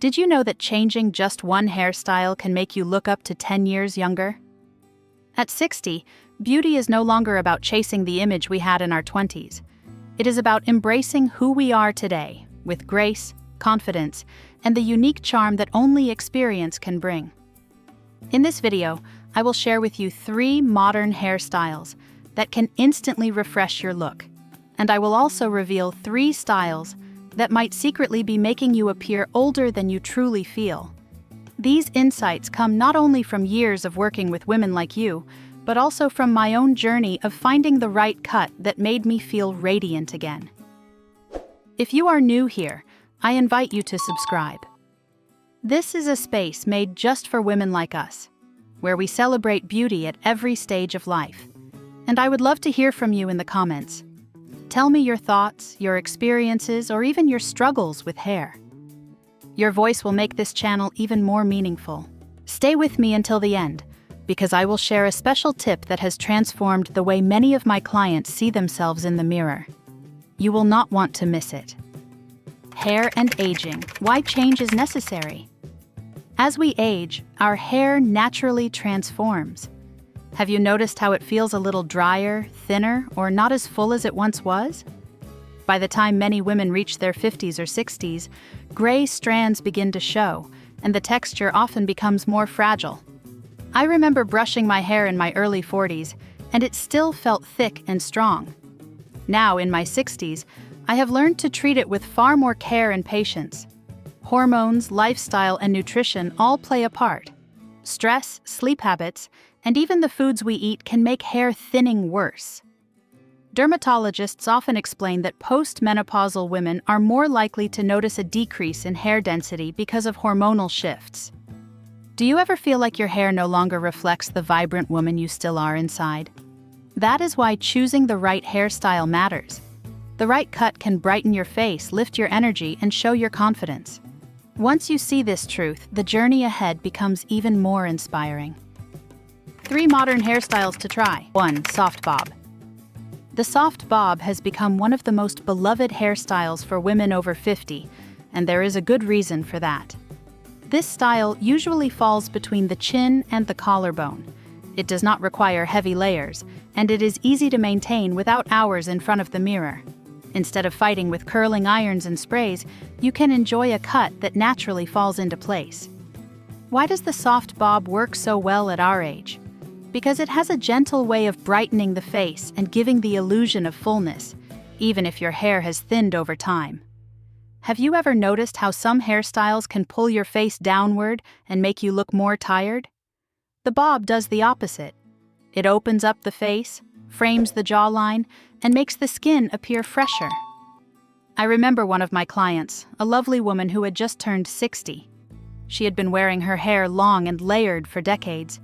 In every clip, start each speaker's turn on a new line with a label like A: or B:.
A: Did you know that changing just one hairstyle can make you look up to 10 years younger? At 60, beauty is no longer about chasing the image we had in our 20s. It is about embracing who we are today, with grace, confidence, and the unique charm that only experience can bring. In this video, I will share with you 3 modern hairstyles that can instantly refresh your look, and I will also reveal 3 styles that might secretly be making you appear older than you truly feel. These insights come not only from years of working with women like you, but also from my own journey of finding the right cut that made me feel radiant again. If you are new here, I invite you to subscribe. This is a space made just for women like us, where we celebrate beauty at every stage of life. And I would love to hear from you in the comments. Tell me your thoughts, your experiences, or even your struggles with hair. Your voice will make this channel even more meaningful. Stay with me until the end, because I will share a special tip that has transformed the way many of my clients see themselves in the mirror. You will not want to miss it. Hair and aging: why change is necessary. As we age, our hair naturally transforms. Have you noticed how it feels a little drier, thinner, or not as full as it once was? By the time many women reach their 50s or 60s, gray strands begin to show, and the texture often becomes more fragile. I remember brushing my hair in my early 40s, and it still felt thick and strong. Now, in my 60s, I have learned to treat it with far more care and patience. Hormones, lifestyle, and nutrition all play a part. Stress, sleep habits, and even the foods we eat can make hair thinning worse. Dermatologists often explain that post-menopausal women are more likely to notice a decrease in hair density because of hormonal shifts. Do you ever feel like your hair no longer reflects the vibrant woman you still are inside? That is why choosing the right hairstyle matters. The right cut can brighten your face, lift your energy, and show your confidence. Once you see this truth, the journey ahead becomes even more inspiring. 3 modern hairstyles to try. 1. Soft bob. The soft bob has become one of the most beloved hairstyles for women over 50, and there is a good reason for that. This style usually falls between the chin and the collarbone. It does not require heavy layers, and it is easy to maintain without hours in front of the mirror. Instead of fighting with curling irons and sprays, you can enjoy a cut that naturally falls into place. Why does the soft bob work so well at our age? Because it has a gentle way of brightening the face and giving the illusion of fullness, even if your hair has thinned over time. Have you ever noticed how some hairstyles can pull your face downward and make you look more tired? The bob does the opposite. It opens up the face, frames the jawline, and makes the skin appear fresher. I remember one of my clients, a lovely woman who had just turned 60. She had been wearing her hair long and layered for decades,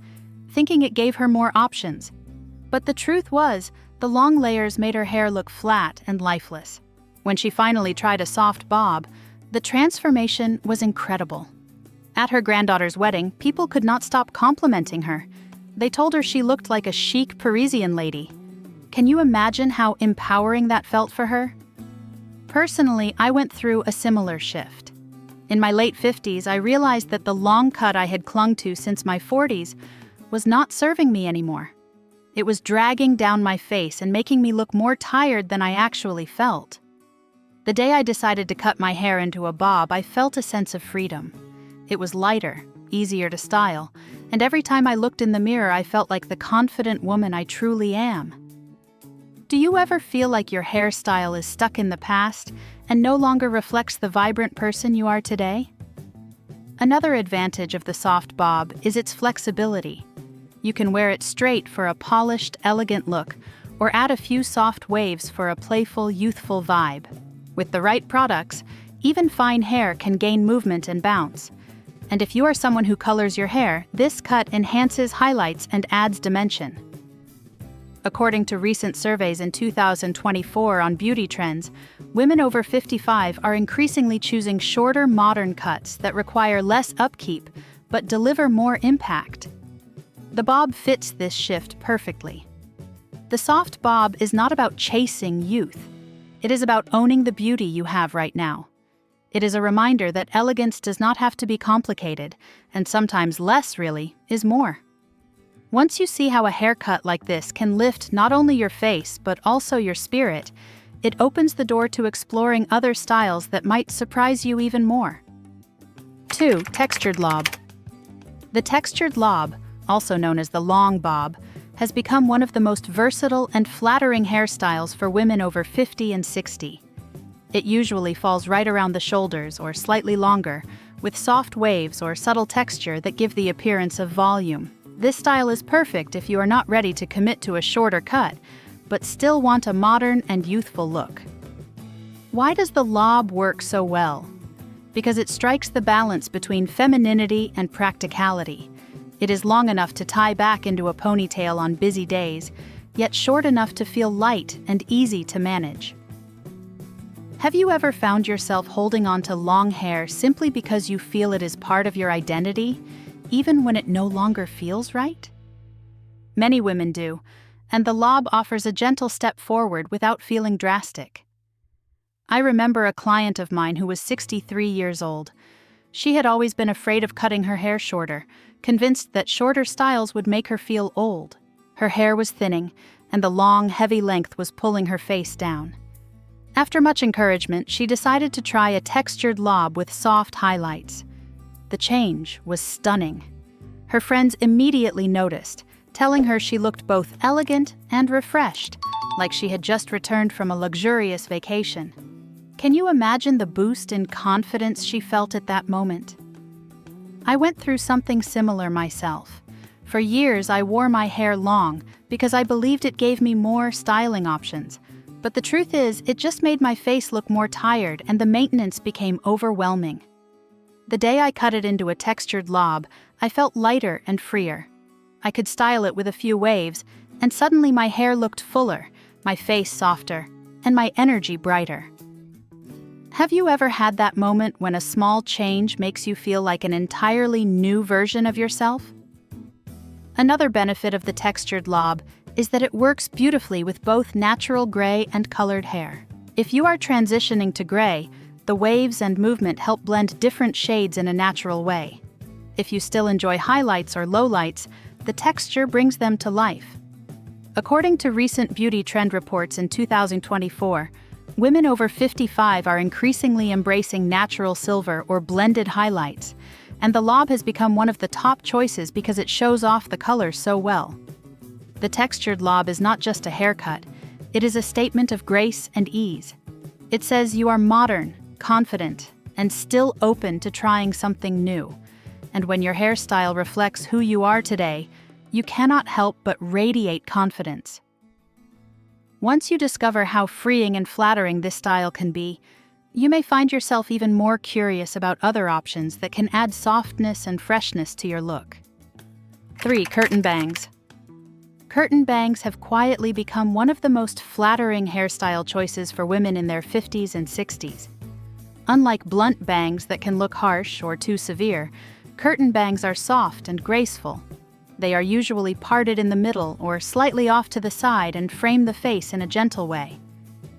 A: thinking it gave her more options. But the truth was, the long layers made her hair look flat and lifeless. When she finally tried a soft bob, the transformation was incredible. At her granddaughter's wedding, people could not stop complimenting her. They told her she looked like a chic Parisian lady. Can you imagine how empowering that felt for her? Personally, I went through a similar shift. In my late 50s, I realized that the long cut I had clung to since my 40s was not serving me anymore. It was dragging down my face and making me look more tired than I actually felt. The day I decided to cut my hair into a bob, I felt a sense of freedom. It was lighter, easier to style, and every time I looked in the mirror, I felt like the confident woman I truly am. Do you ever feel like your hairstyle is stuck in the past and no longer reflects the vibrant person you are today? Another advantage of the soft bob is its flexibility. You can wear it straight for a polished, elegant look, or add a few soft waves for a playful, youthful vibe. With the right products, even fine hair can gain movement and bounce. And if you are someone who colors your hair, this cut enhances highlights and adds dimension. According to recent surveys in 2024 on beauty trends, women over 55 are increasingly choosing shorter, modern cuts that require less upkeep but deliver more impact. The bob fits this shift perfectly. The soft bob is not about chasing youth. It is about owning the beauty you have right now. It is a reminder that elegance does not have to be complicated, and sometimes less, really, is more. Once you see how a haircut like this can lift not only your face but also your spirit, it opens the door to exploring other styles that might surprise you even more. 2. Textured lob. The textured lob, also known as the long bob, has become one of the most versatile and flattering hairstyles for women over 50 and 60. It usually falls right around the shoulders or slightly longer, with soft waves or subtle texture that give the appearance of volume. This style is perfect if you are not ready to commit to a shorter cut, but still want a modern and youthful look. Why does the lob work so well? Because it strikes the balance between femininity and practicality. It is long enough to tie back into a ponytail on busy days, yet short enough to feel light and easy to manage. Have you ever found yourself holding on to long hair simply because you feel it is part of your identity, even when it no longer feels right? Many women do, and the lob offers a gentle step forward without feeling drastic. I remember a client of mine who was 63 years old. She had always been afraid of cutting her hair shorter, convinced that shorter styles would make her feel old. Her hair was thinning, and the long, heavy length was pulling her face down. After much encouragement, she decided to try a textured lob with soft highlights. The change was stunning. Her friends immediately noticed, telling her she looked both elegant and refreshed, like she had just returned from a luxurious vacation. Can you imagine the boost in confidence she felt at that moment? I went through something similar myself. For years, I wore my hair long because I believed it gave me more styling options. But the truth is, it just made my face look more tired and the maintenance became overwhelming. The day I cut it into a textured lob, I felt lighter and freer. I could style it with a few waves, and suddenly my hair looked fuller, my face softer, and my energy brighter. Have you ever had that moment when a small change makes you feel like an entirely new version of yourself? Another benefit of the textured lob is that it works beautifully with both natural gray and colored hair. If you are transitioning to gray, the waves and movement help blend different shades in a natural way. If you still enjoy highlights or lowlights, the texture brings them to life. According to recent beauty trend reports in 2024, women over 55 are increasingly embracing natural silver or blended highlights, and the lob has become one of the top choices because it shows off the colors so well. The textured lob is not just a haircut, it is a statement of grace and ease. It says you are modern, confident, and still open to trying something new. And when your hairstyle reflects who you are today, you cannot help but radiate confidence. Once you discover how freeing and flattering this style can be, you may find yourself even more curious about other options that can add softness and freshness to your look. 3. Curtain bangs. Curtain bangs have quietly become one of the most flattering hairstyle choices for women in their 50s and 60s. Unlike blunt bangs that can look harsh or too severe, curtain bangs are soft and graceful. They are usually parted in the middle or slightly off to the side and frame the face in a gentle way.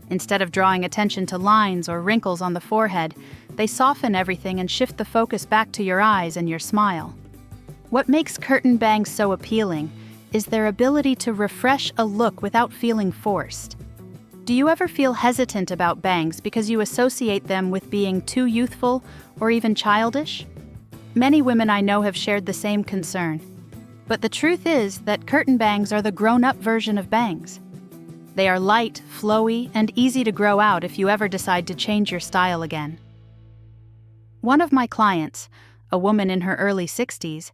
A: Instead of drawing attention to lines or wrinkles on the forehead, they soften everything and shift the focus back to your eyes and your smile. What makes curtain bangs so appealing is their ability to refresh a look without feeling forced. Do you ever feel hesitant about bangs because you associate them with being too youthful or even childish? Many women I know have shared the same concern. But the truth is that curtain bangs are the grown-up version of bangs. They are light, flowy, and easy to grow out if you ever decide to change your style again. One of my clients, a woman in her early 60s,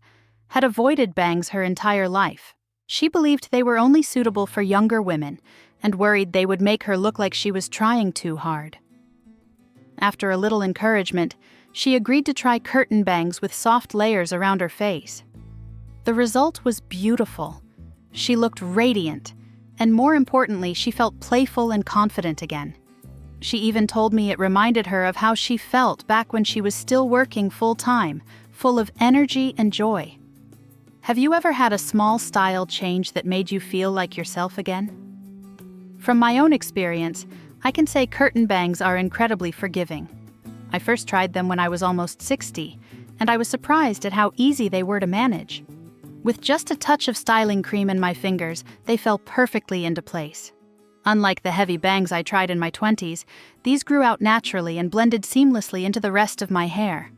A: had avoided bangs her entire life. She believed they were only suitable for younger women and worried they would make her look like she was trying too hard. After a little encouragement, she agreed to try curtain bangs with soft layers around her face. The result was beautiful. She looked radiant, and more importantly, she felt playful and confident again. She even told me it reminded her of how she felt back when she was still working full-time, full of energy and joy. Have you ever had a small style change that made you feel like yourself again? From my own experience, I can say curtain bangs are incredibly forgiving. I first tried them when I was almost 60, and I was surprised at how easy they were to manage. With just a touch of styling cream in my fingers, they fell perfectly into place. Unlike the heavy bangs I tried in my 20s, these grew out naturally and blended seamlessly into the rest of my hair.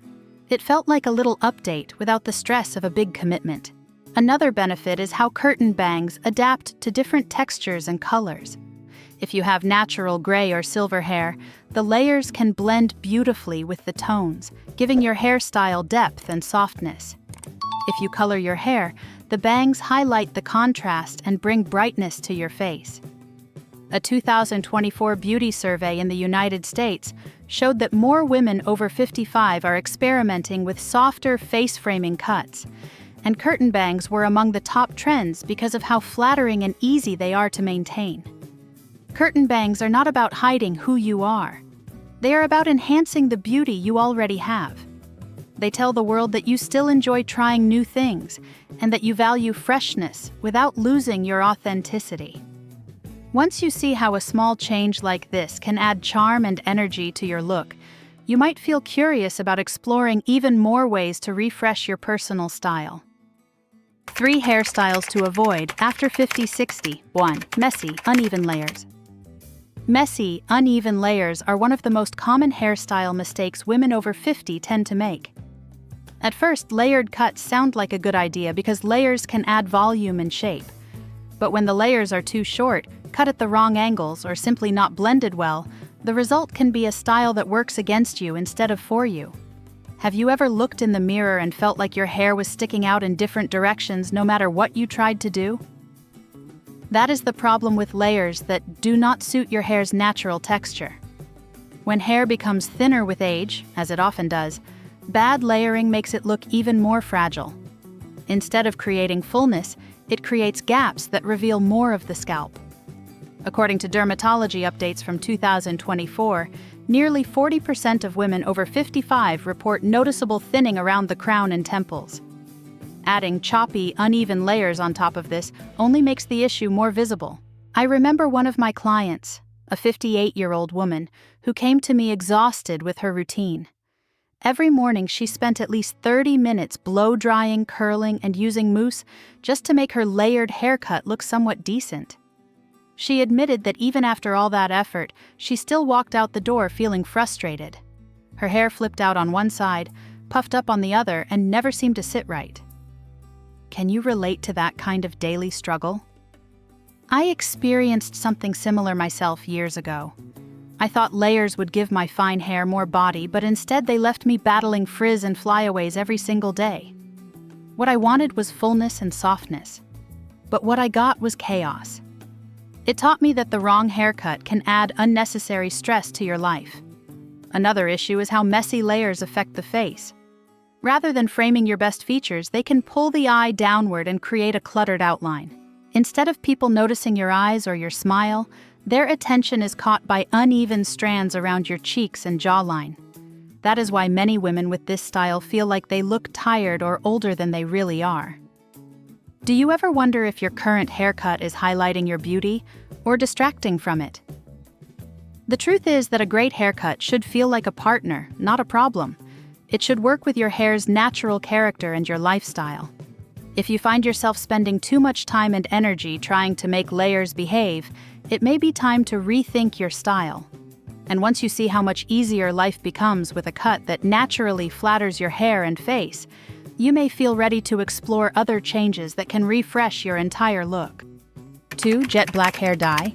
A: It felt like a little update without the stress of a big commitment. Another benefit is how curtain bangs adapt to different textures and colors. If you have natural gray or silver hair, the layers can blend beautifully with the tones, giving your hairstyle depth and softness. If you color your hair, the bangs highlight the contrast and bring brightness to your face. A 2024 beauty survey in the United States showed that more women over 55 are experimenting with softer face-framing cuts, and curtain bangs were among the top trends because of how flattering and easy they are to maintain. Curtain bangs are not about hiding who you are. They are about enhancing the beauty you already have. They tell the world that you still enjoy trying new things and that you value freshness without losing your authenticity. Once you see how a small change like this can add charm and energy to your look, you might feel curious about exploring even more ways to refresh your personal style. 3 hairstyles to avoid after 50-60. 1. Messy, uneven layers. Messy, uneven layers are one of the most common hairstyle mistakes women over 50 tend to make. At first, layered cuts sound like a good idea because layers can add volume and shape. But when the layers are too short, cut at the wrong angles, or simply not blended well, the result can be a style that works against you instead of for you. Have you ever looked in the mirror and felt like your hair was sticking out in different directions no matter what you tried to do? That is the problem with layers that do not suit your hair's natural texture. When hair becomes thinner with age, as it often does, bad layering makes it look even more fragile. Instead of creating fullness, it creates gaps that reveal more of the scalp. According to dermatology updates from 2024, nearly 40% of women over 55 report noticeable thinning around the crown and temples. Adding choppy, uneven layers on top of this only makes the issue more visible. I remember one of my clients, a 58-year-old woman, who came to me exhausted with her routine. Every morning she spent at least 30 minutes blow-drying, curling, and using mousse just to make her layered haircut look somewhat decent. She admitted that even after all that effort, she still walked out the door feeling frustrated. Her hair flipped out on one side, puffed up on the other, and never seemed to sit right. Can you relate to that kind of daily struggle? I experienced something similar myself years ago. I thought layers would give my fine hair more body, but instead they left me battling frizz and flyaways every single day. What I wanted was fullness and softness, but what I got was chaos. It taught me that the wrong haircut can add unnecessary stress to your life. Another issue is how messy layers affect the face. Rather than framing your best features, they can pull the eye downward and create a cluttered outline. Instead of people noticing your eyes or your smile, their attention is caught by uneven strands around your cheeks and jawline. That is why many women with this style feel like they look tired or older than they really are. Do you ever wonder if your current haircut is highlighting your beauty or distracting from it? The truth is that a great haircut should feel like a partner, not a problem. It should work with your hair's natural character and your lifestyle. If you find yourself spending too much time and energy trying to make layers behave, it may be time to rethink your style. And once you see how much easier life becomes with a cut that naturally flatters your hair and face, you may feel ready to explore other changes that can refresh your entire look. 2. Jet black hair dye.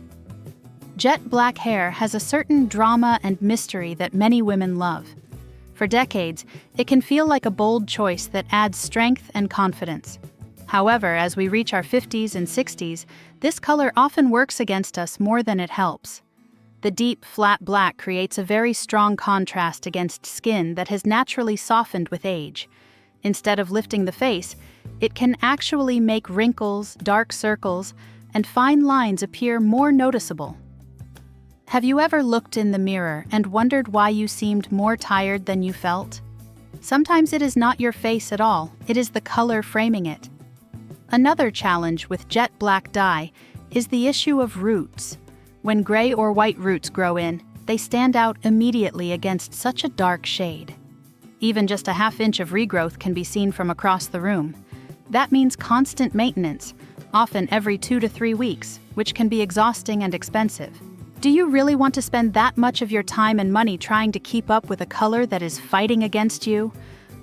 A: Jet black hair has a certain drama and mystery that many women love. For decades, it can feel like a bold choice that adds strength and confidence. However, as we reach our 50s and 60s, this color often works against us more than it helps. The deep, flat black creates a very strong contrast against skin that has naturally softened with age. Instead of lifting the face, it can actually make wrinkles, dark circles, and fine lines appear more noticeable. Have you ever looked in the mirror and wondered why you seemed more tired than you felt? Sometimes it is not your face at all, it is the color framing it. Another challenge with jet black dye is the issue of roots. When gray or white roots grow in, they stand out immediately against such a dark shade. Even just a half-inch of regrowth can be seen from across the room. That means constant maintenance, often every 2 to 3 weeks, which can be exhausting and expensive. Do you really want to spend that much of your time and money trying to keep up with a color that is fighting against you?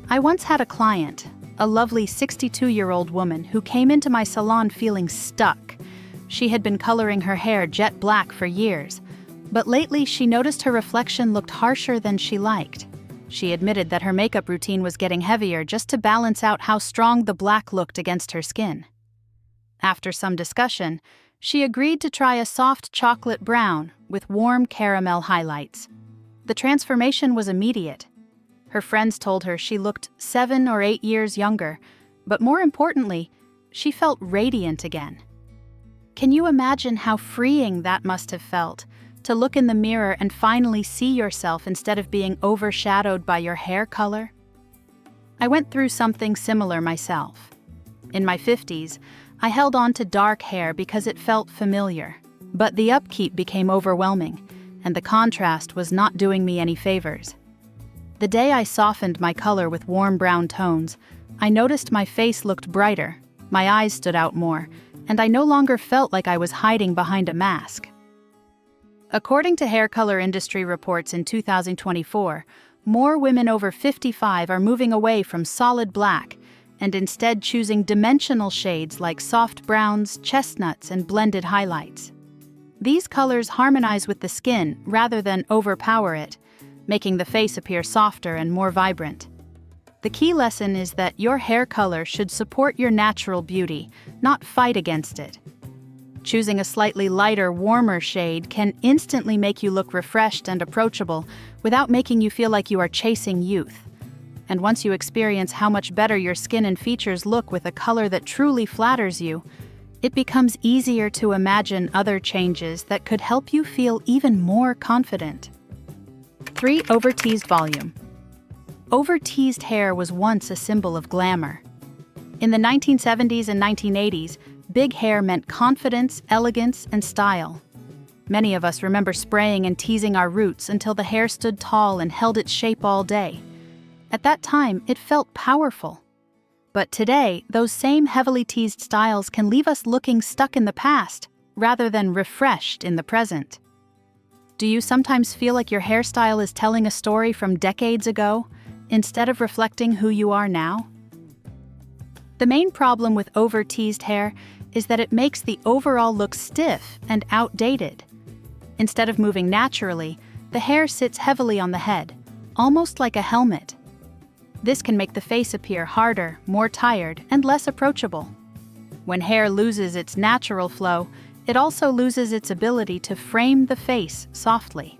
A: I once had a client, a lovely 62-year-old woman, who came into my salon feeling stuck. She had been coloring her hair jet black for years, but lately she noticed her reflection looked harsher than she liked. She admitted that her makeup routine was getting heavier just to balance out how strong the black looked against her skin. After some discussion, she agreed to try a soft chocolate brown with warm caramel highlights. The transformation was immediate. Her friends told her she looked 7 or 8 years younger, but more importantly, she felt radiant again. Can you imagine how freeing that must have felt, to look in the mirror and finally see yourself instead of being overshadowed by your hair color? I went through something similar myself. In my 50s, I held on to dark hair because it felt familiar, but the upkeep became overwhelming, and the contrast was not doing me any favors. The day I softened my color with warm brown tones, I noticed my face looked brighter, my eyes stood out more, and I no longer felt like I was hiding behind a mask. According to hair color industry reports in 2024, more women over 55 are moving away from solid black and instead choosing dimensional shades like soft browns, chestnuts, and blended highlights. These colors harmonize with the skin rather than overpower it, making the face appear softer and more vibrant. The key lesson is that your hair color should support your natural beauty, not fight against it. Choosing a slightly lighter, warmer shade can instantly make you look refreshed and approachable without making you feel like you are chasing youth. And once you experience how much better your skin and features look with a color that truly flatters you, it becomes easier to imagine other changes that could help you feel even more confident. 3. Over-Teased Volume. Over-teased hair was once a symbol of glamour. In the 1970s and 1980s, big hair meant confidence, elegance, and style. Many of us remember spraying and teasing our roots until the hair stood tall and held its shape all day. At that time, it felt powerful. But today, those same heavily teased styles can leave us looking stuck in the past, rather than refreshed in the present. Do you sometimes feel like your hairstyle is telling a story from decades ago, instead of reflecting who you are now? The main problem with over-teased hair is that it makes the overall look stiff and outdated. Instead of moving naturally, the hair sits heavily on the head, almost like a helmet. This can make the face appear harder, more tired, and less approachable. When hair loses its natural flow, it also loses its ability to frame the face softly.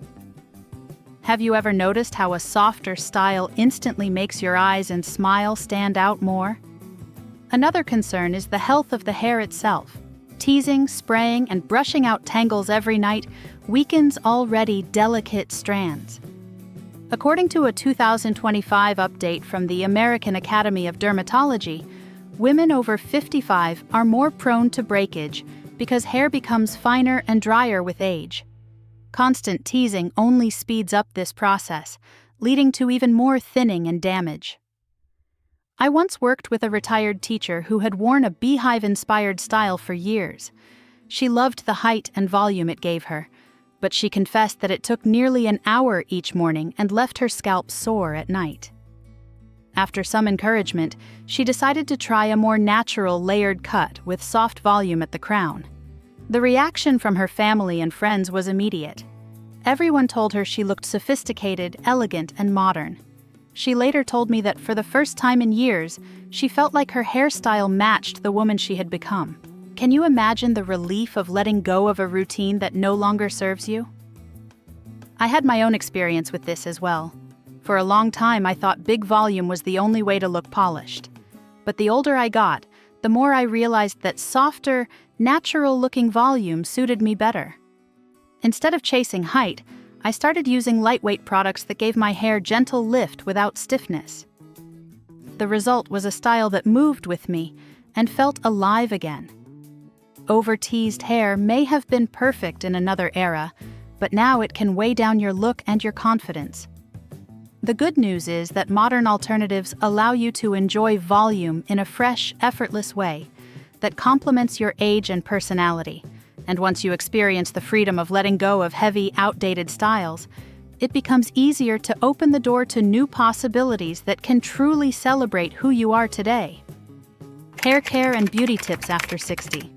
A: Have you ever noticed how a softer style instantly makes your eyes and smile stand out more? Another concern is the health of the hair itself. Teasing, spraying, and brushing out tangles every night weakens already delicate strands. According to a 2025 update from the American Academy of Dermatology, women over 55 are more prone to breakage because hair becomes finer and drier with age. Constant teasing only speeds up this process, leading to even more thinning and damage. I once worked with a retired teacher who had worn a beehive-inspired style for years. She loved the height and volume it gave her, but she confessed that it took nearly an hour each morning and left her scalp sore at night. After some encouragement, she decided to try a more natural layered cut with soft volume at the crown. The reaction from her family and friends was immediate. Everyone told her she looked sophisticated, elegant, and modern. She later told me that for the first time in years, she felt like her hairstyle matched the woman she had become. Can you imagine the relief of letting go of a routine that no longer serves you? I had my own experience with this as well. For a long time, I thought big volume was the only way to look polished. But the older I got, the more I realized that softer, natural-looking volume suited me better. Instead of chasing height, I started using lightweight products that gave my hair gentle lift without stiffness. The result was a style that moved with me and felt alive again. Over-teased hair may have been perfect in another era, but now it can weigh down your look and your confidence. The good news is that modern alternatives allow you to enjoy volume in a fresh, effortless way that complements your age and personality. And once you experience the freedom of letting go of heavy, outdated styles, it becomes easier to open the door to new possibilities that can truly celebrate who you are today. Hair care and beauty tips after 60.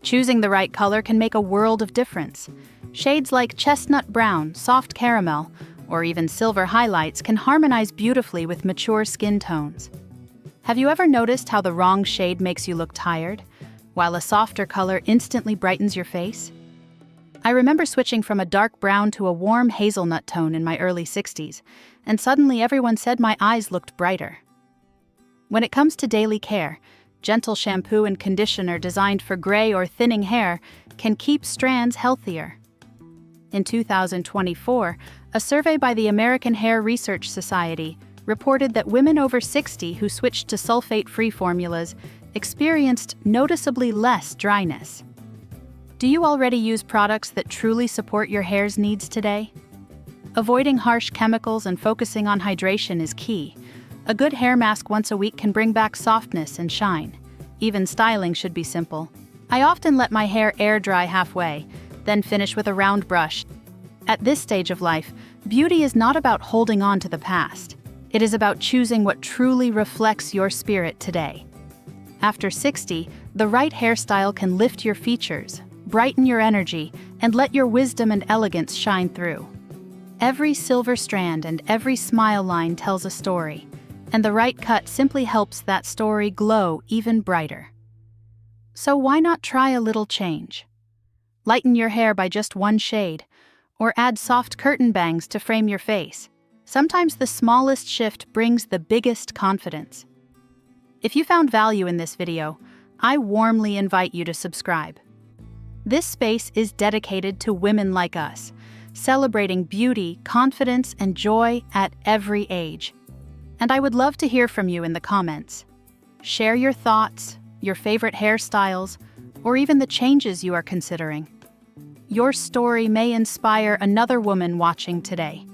A: Choosing the right color can make a world of difference. Shades like chestnut brown, soft caramel, or even silver highlights can harmonize beautifully with mature skin tones. Have you ever noticed how the wrong shade makes you look tired, while a softer color instantly brightens your face? I remember switching from a dark brown to a warm hazelnut tone in my early 60s, and suddenly everyone said my eyes looked brighter. When it comes to daily care, gentle shampoo and conditioner designed for gray or thinning hair can keep strands healthier. In 2024, a survey by the American Hair Research Society reported that women over 60 who switched to sulfate-free formulas experienced noticeably less dryness. Do you already use products that truly support your hair's needs today? Avoiding harsh chemicals and focusing on hydration is key. A good hair mask once a week can bring back softness and shine. Even styling should be simple. I often let my hair air dry halfway, then finish with a round brush. At this stage of life, beauty is not about holding on to the past. It is about choosing what truly reflects your spirit today. After 60, the right hairstyle can lift your features, brighten your energy, and let your wisdom and elegance shine through. Every silver strand and every smile line tells a story, and the right cut simply helps that story glow even brighter. So why not try a little change? Lighten your hair by just one shade, or add soft curtain bangs to frame your face. Sometimes the smallest shift brings the biggest confidence. If you found value in this video, I warmly invite you to subscribe. This space is dedicated to women like us, celebrating beauty, confidence, and joy at every age. And I would love to hear from you in the comments. Share your thoughts, your favorite hairstyles, or even the changes you are considering. Your story may inspire another woman watching today.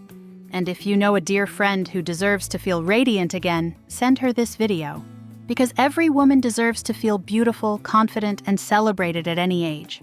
A: And if you know a dear friend who deserves to feel radiant again, send her this video. Because every woman deserves to feel beautiful, confident, and celebrated at any age.